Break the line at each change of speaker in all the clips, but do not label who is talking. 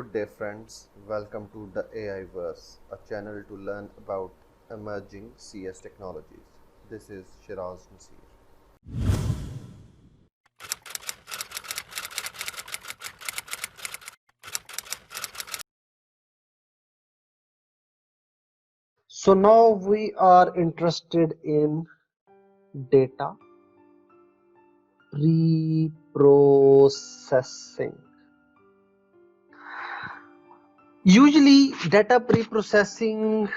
Good day, friends. Welcome to the AI Verse, a channel to learn about emerging CS technologies. This is Shiraz Nasir.
So now we are interested in data pre-processing. Usually data pre-processing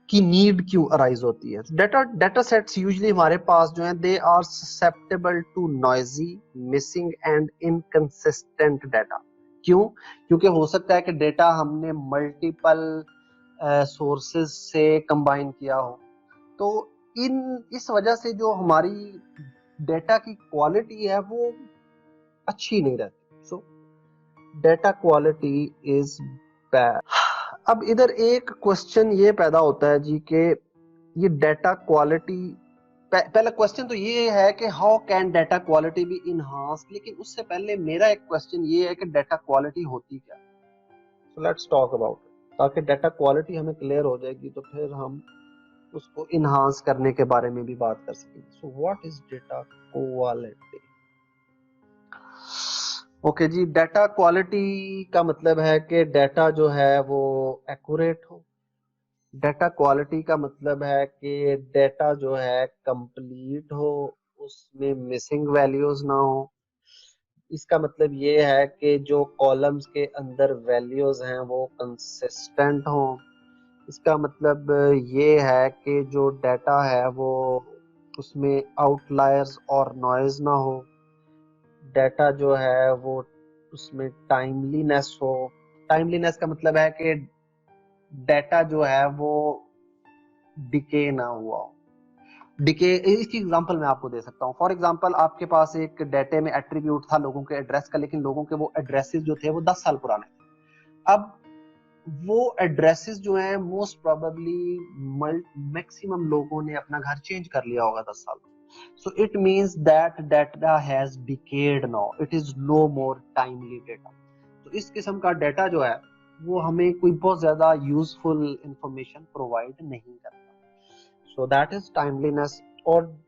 की need क्यों arise होती है? Data sets usually हमारे पास जो हैं they are susceptible to noisy, missing and inconsistent data. क्यों? क्योंकि हो सकता है कि डेटा हमने मल्टीपल सोर्सेज से कंबाइन किया हो, तो इस वजह से जो हमारी डेटा की क्वालिटी है वो अच्छी नहीं रहती. सो डेटा क्वालिटी इज बैड. अब इधर एक क्वेश्चन ये पैदा होता है जी कि ये डेटा क्वालिटी, पहला क्वेश्चन तो ये है कि how can data quality be enhanced. लेकिन उससे पहले मेरा एक क्वेश्चन ये है कि डेटा क्वालिटी होती क्या. So let's talk about it. ताकि डेटा क्वालिटी हमें क्लियर हो जाएगी तो फिर हम उसको इनहांस करने के बारे में भी बात कर सकेंगे. So what is data quality? Okay जी, डेटा क्वालिटी का मतलब है कि डेटा जो है वो एक्यूरेट हो. डेटा क्वालिटी का मतलब है कि डेटा जो है कंप्लीट हो, उसमें मिसिंग वैल्यूज ना हो. इसका मतलब ये है कि जो कॉलम्स के अंदर वैल्यूज हैं वो कंसिस्टेंट हो. इसका मतलब ये है कि जो डाटा है वो उसमें आउटलायर्स और नॉइज ना हो. डाटा जो है वो उसमें टाइमलीनेस हो. टाइमलीनेस का मतलब है कि डाटा जो है वो डिके ना हुआ हो. डिके, इसकी एग्जांपल मैं आपको दे सकता हूँ. फॉर एग्जांपल आपके पास एक डाटे में एट्रीब्यूट था लोगों के एड्रेस का, लेकिन लोगों के वो एड्रेसेस जो थे वो 10 साल पुराने थे. अब वो एड्रेसेस जो हैं मोस्ट प्रोबेबली मैक्सिमम लोगों ने अपना घर चेंज कर लिया होगा 10 साल में. So it means that data has decade now, it is no more timely data. तो इस किस्म का डाटा जो है वो हमें कोई बहुत ज्यादा यूजफुल इंफॉर्मेशन प्रोवाइड नहीं करता. सो दैट इज टाइमलीनेस. और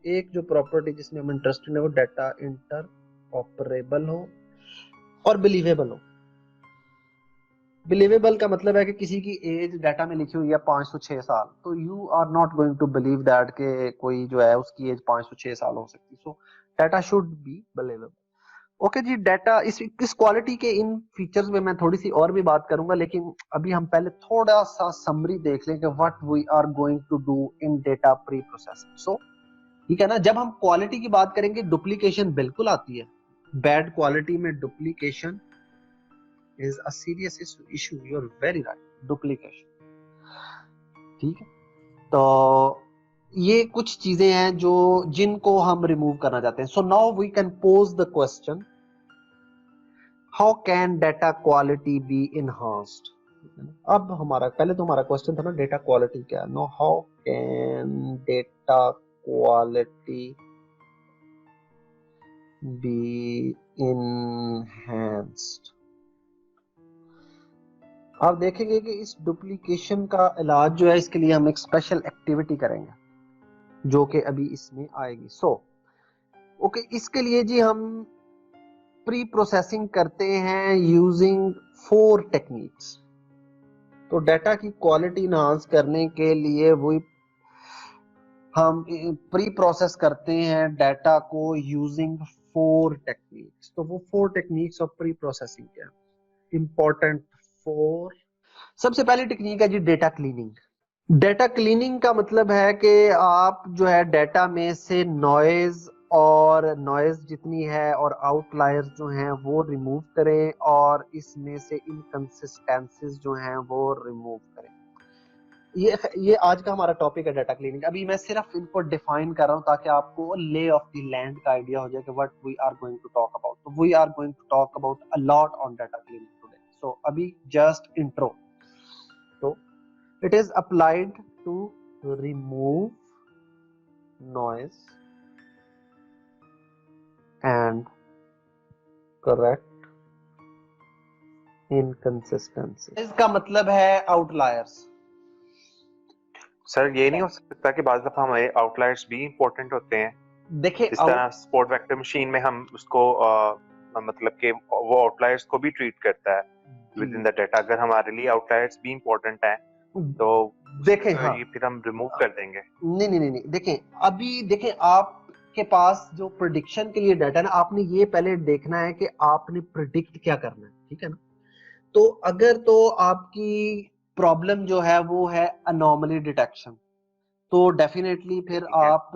एक जो प्रॉपर्टी जिसमें हम इंटरेस्टेड है वो डाटा इंटर ऑपरेबल हो और बिलीवेबल हो. बिलीवेबल का मतलब है कि किसी की एज डाटा में लिखी हुई है 506 साल, तो you are not going to believe that के कोई जो है उसकी एज 506 साल हो सकती. So data should be believable. Okay जी, डाटा इस क्वालिटी के इन फीचर्स में मैं थोड़ी सी और भी बात करूंगा, लेकिन अभी हम पहले थोड़ा सा समरी देख लें कि what we are going to do in data preprocessing. So ठीक है ना, जब हम क्वालिटी की बात करेंगे डुप्लीकेशन बिल्कुल आती है. बैड क्वालिटी में duplication is a serious issue. You are very right, duplication. ठीक है, तो ये कुछ चीजें हैं जो जिनको हम रिमूव करना चाहते हैं. So now we can pose the question, how can data quality be enhanced. अब हमारा पहले तो हमारा क्वेश्चन था ना डेटा क्वालिटी क्या है. No, how can data quality be enhanced. आप देखेंगे कि इस डुप्लीकेशन का इलाज जो है इसके लिए हम एक स्पेशल एक्टिविटी करेंगे जो कि अभी इसमें आएगी. सो ओके, इसके लिए जी हम प्री प्रोसेसिंग करते हैं यूजिंग 4 टेक्निक्स. तो डाटा की क्वालिटी इनहांस करने के लिए वही हम प्री प्रोसेस करते हैं डाटा को यूजिंग 4 टेक्निक्स. तो वो 4 टेक्निक्स ऑफ प्री प्रोसेसिंग क्या है? इंपॉर्टेंट 4. सबसे पहली टेक्निक है जी डेटा क्लीनिंग. डेटा क्लीनिंग का मतलब है कि आप जो है डेटा में से नॉइज जितनी है और आउटलायर्स जो हैं वो रिमूव करें और इसमें से इनकंसिस्टेंसीज जो हैं वो रिमूव करें. ये आज का हमारा टॉपिक है डेटा क्लीनिंग. अभी मैं सिर्फ इनको डिफाइन कर रहा हूं ताकि आपको ले ऑफ द लैंड का आइडिया हो जाए कि what we are going to talk about. तो we are going to talk about a lot on data cleaning today. So अभी जस्ट इंट्रो. तो it is applied to remove noise and correct inconsistency इसका मतलब है outliers.
Sir ये नहीं हो सकता कि बाज़ दफा हमारे आउटलायर्स भी इंपॉर्टेंट होते हैं?
देखिए
जिस तरह स्पोर्ट वेक्टर मशीन में हम उसको मतलब कि वो आउटलायर्स को भी ट्रीट करता है विद इन द डाटा। अगर हमारे लिए आउटलायर्स भी इंपॉर्टेंट हैं तो
देखें,
तो
हाँ,
ये फिर हम रिमूव कर देंगे।
नहीं, देखें अभी देखें आपके पास जो प्रिडिक्शन के लिए डाटा है ना, आपने ये पहले देखना है कि आपने प्रिडिक्ट क्या करना है, ठीक है ना। तो अगर तो आपकी प्रॉब्लम जो है वो है अनोमली डिटेक्शन, तो डेफिनेटली फिर
ठीक है,
आप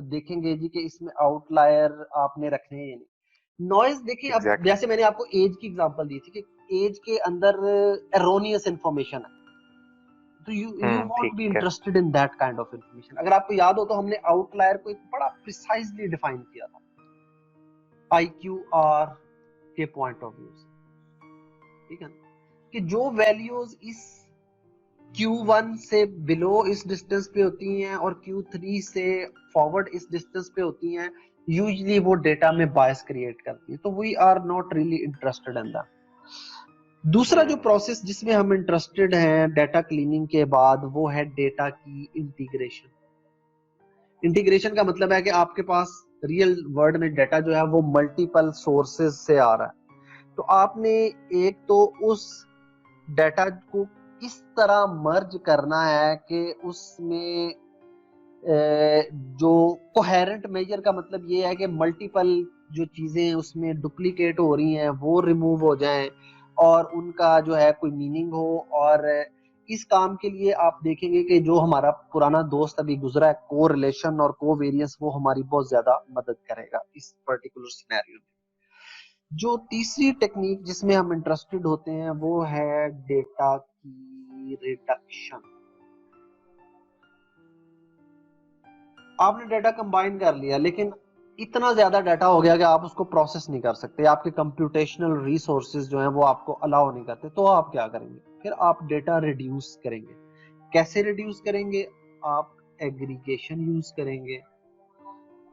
देखेंगे जी कि इसमें आउटलायर आपने रखने हैं या नहीं। नॉइज देखिए, अब
एग्जैक्टली।
जैसे मैंने आपको एज की एग्जांपल दी थी कि एज के अंदर एरोनियस इंफॉर्मेशन है, तो यू वॉन्ट बी
ठीक है।
Interested in that kind of information. अगर आपको याद हो तो हमने आउटलायर को एक बड़ा प्रिसाइजली डिफाइन किया था IQR के पॉइंट ऑफ व्यू से, ठीक है ना, कि जो वैल्यूज इस Q1 से बिलो इस डिस्टेंस पे होती हैं और Q3 से फॉरवर्ड इस डिस्टेंस पे होती हैं, यूजुअली वो डेटा में बायस क्रिएट करती है, तो we are not really interested in that. दूसरा जो प्रोसेस जिसमें हम इंटरेस्टेड हैं डेटा क्लीनिंग के बाद, वो है डेटा की इंटीग्रेशन। इंटीग्रेशन का मतलब है कि आपके पास रियल वर्ल्ड में डेटा जो है वो मल्टीपल सोर्सेज से आ रहा है, तो आपने एक तो उस डेटा को इस तरह मर्ज करना है कि उसमें जो कोहेरेंट मेजर का मतलब ये है कि मल्टीपल जो चीजें उसमें डुप्लीकेट हो रही हैं वो रिमूव हो जाएं और उनका जो है कोई मीनिंग हो। और इस काम के लिए आप देखेंगे कि जो हमारा पुराना दोस्त अभी गुजरा है, को रिलेशन और को वेरियंस, वो हमारी बहुत ज्यादा मदद करेगा इस पर्टिकुलर सिनेरियो में। जो तीसरी टेक्निक जिसमें हम इंटरेस्टेड होते हैं वो है डेटा की रिडक्शन। आपने डाटा कंबाइन कर लिया, लेकिन इतना ज्यादा डाटा हो गया कि आप उसको प्रोसेस नहीं कर सकते, आपके कंप्यूटेशनल रिसोर्सेज जो हैं वो आपको अलाउ नहीं करते, तो आप क्या करेंगे? फिर आप डेटा रिड्यूस करेंगे। कैसे रिड्यूस करेंगे? आप एग्रीगेशन यूज करेंगे,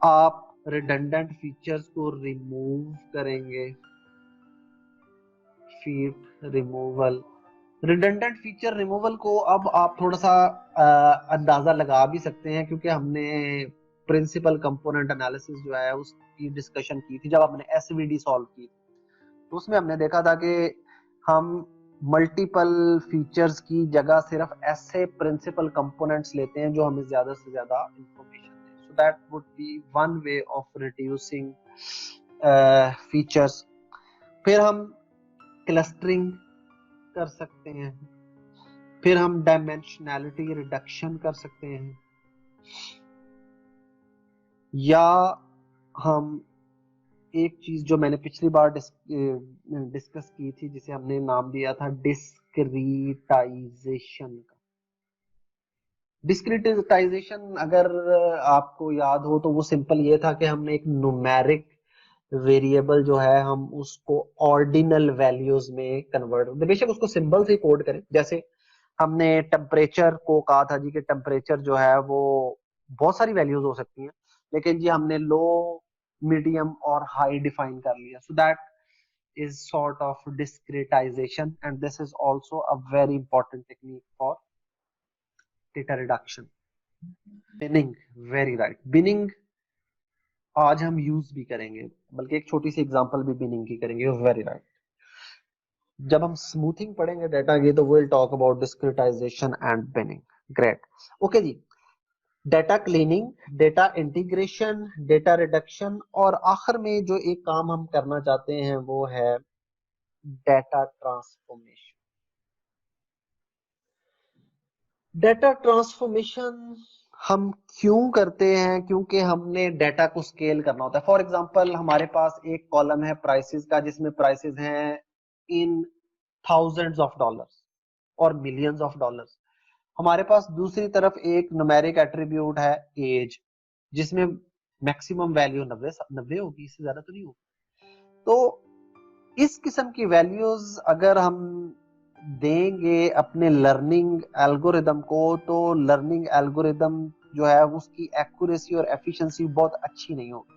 आप रिडंडेंट फीचर्स को रिमूव करेंगे, feed removal. Redundant feature removal को अब आप थोड़ा सा अंदाजा लगा भी सकते हैं, क्योंकि हमने प्रिंसिपल कंपोनेंट एनालिसिस जो है उसकी डिस्कशन की थी जब हमने एसवीडी सॉल्व की, तो उसमें हमने देखा था कि हम मल्टीपल फीचर्स की जगह सिर्फ ऐसे प्रिंसिपल कंपोनेंट्स लेते हैं जो हमें ज्यादा से ज्यादा इंफॉर्मेशन दें। So that would be one way of reducing features. फिर हम क्लस्टरिंग कर सकते हैं, फिर हम डायमेंशनैलिटी रिडक्शन कर सकते हैं, या हम एक चीज जो मैंने पिछली बार डिस्कस की थी जिसे हमने नाम दिया था डिस्क्रीटाइजेशन का। डिस्क्रीटाइजेशन अगर आपको याद हो तो वो सिंपल ये था कि हमने एक न्यूमेरिक वेरिएबल जो है हम उसको ऑर्डिनल वैल्यूज में कन्वर्ट, बेशक उसको सिंबल से कोड करें। जैसे हमने टेम्परेचर को कहा था जी कि टेम्परेचर जो है वो बहुत सारी वैल्यूज हो सकती हैं, लेकिन जी हमने लो, मीडियम और हाई डिफाइन कर लिया। So that is sort of discretization and this is also a very important technique for data reduction. Binning, very right, binning आज हम यूज भी करेंगे, बल्कि एक छोटी सी एग्जांपल भी बिनिंग की करेंगे। वेरी राइट, जब हम स्मूथिंग पढ़ेंगे डेटा की तो will talk about discretization and binning. Great, okay जी। Data cleaning, data integration, data reduction, और आखिर में जो एक काम हम करना चाहते हैं वो है डेटा ट्रांसफॉर्मेशन। डेटा ट्रांसफॉर्मेशन हम क्यों करते हैं? क्योंकि हमने डेटा को स्केल करना होता है। फॉर एग्जांपल हमारे पास एक कॉलम है प्राइसेस का, जिसमें प्राइसेस हैं इन थाउजेंड्स ऑफ डॉलर्स और मिलियंस ऑफ डॉलर्स। हमारे पास दूसरी तरफ एक न्यूमेरिक एट्रीब्यूट है एज, जिसमें मैक्सिमम वैल्यू 90 होगी, इससे ज्यादा तो नहीं होगी। तो इस किस्म की वैल्यूज अगर हम देंगे अपने लर्निंग एल्गोरिदम को, तो लर्निंग एल्गोरिदम जो है उसकी एक्यूरेसी और एफिशिएंसी बहुत अच्छी नहीं होगी।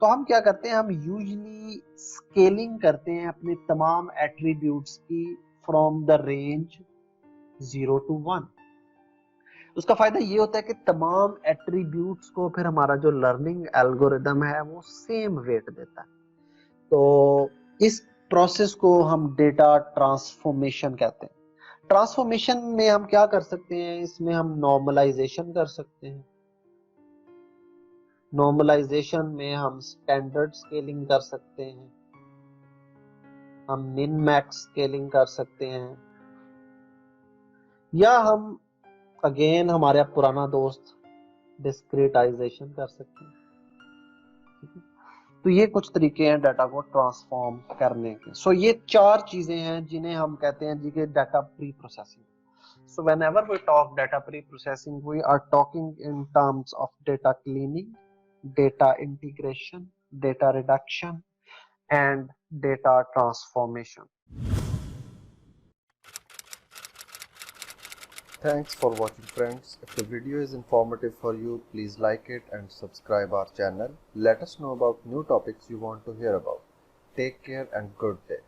तो हम क्या करते हैं, हम यूजली स्केलिंग करते हैं अपने तमाम एट्रीब्यूट्स की फ्रॉम द रेंज 0 to 1। उसका फायदा ये होता है कि तमाम एट्रीब्यूट्स को फिर हमारा जो लर्निंग एल्गोरिदम है वो सेम वेट देता है। तो इस प्रोसेस को हम डेटा ट्रांसफॉर्मेशन कहते हैं। ट्रांसफॉर्मेशन में हम क्या कर सकते हैं, इसमें हम नॉर्मलाइजेशन कर सकते हैं। नॉर्मलाइजेशन में हम स्टैंडर्ड स्केलिंग कर सकते हैं, हम मिन मैक्स स्केलिंग कर सकते हैं, या हम अगेन हमारा पुराना दोस्त डिस्क्रीटाइजेशन कर सकते हैं। ठीक है? तो ये कुछ तरीके हैं डाटा को ट्रांसफॉर्म करने के। सो ये 4 चीजें हैं जिन्हें हम कहते हैं जी के data pre processing. So whenever we talk data pre-processing, we are talking in terms of data cleaning, data integration, data reduction, and data transformation.
Thanks for watching, friends. If the video is informative for you, please like it and subscribe our channel. Let us know about new topics you want to hear about. Take care and good day.